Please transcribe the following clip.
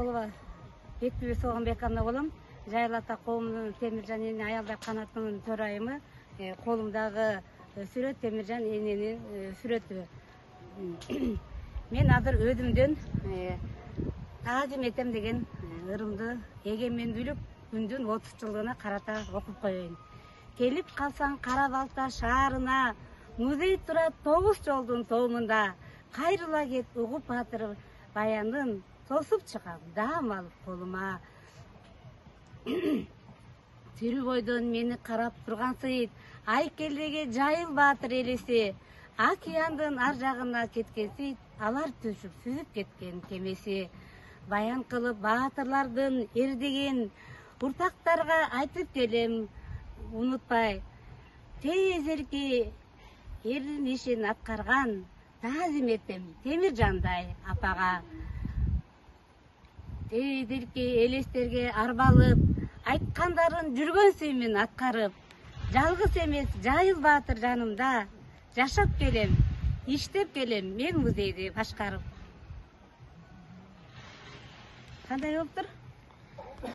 Рахматуллова Бектибек Сооронбековна болом. Жайыл ата коомунун Темиржан эне аялдар канатынын төрайымы. Колумдагы сүрөт Темиржан эненин сүрөтү. Мен азыр өзүмдөн таазим этем деген ырымды эгемендүүлүк күндүн 30 жылдыгына карата окуп коеюн. Келип калсаң Кара Балта шаарына, музей турат 9 жолдун тоомунда. Кайрыла кет угуп батыр баянын, тосуп чыгам даам алып колума. Тирүү бойдон мени карап турган сыйыт, Айкелдеги Жайыл баатыр элеси, океандын ар жагына кеткенси, алар төшүп сүзүп кеткен кемеси. Баян кылып баатырлардын эрдеген, уртактарга айтып келем, унутпай. Тезерки эрдин ишин аткарган, таазим этем Темиржандай апага. Тезерки элестерге арбалып, айткандарын жүргөн сүймүн аткарып. Жалгыз эмес Жайыл баатыр жанымда, жашап келем, иштеп келем мен музейди башкарып. Кандай болуптур?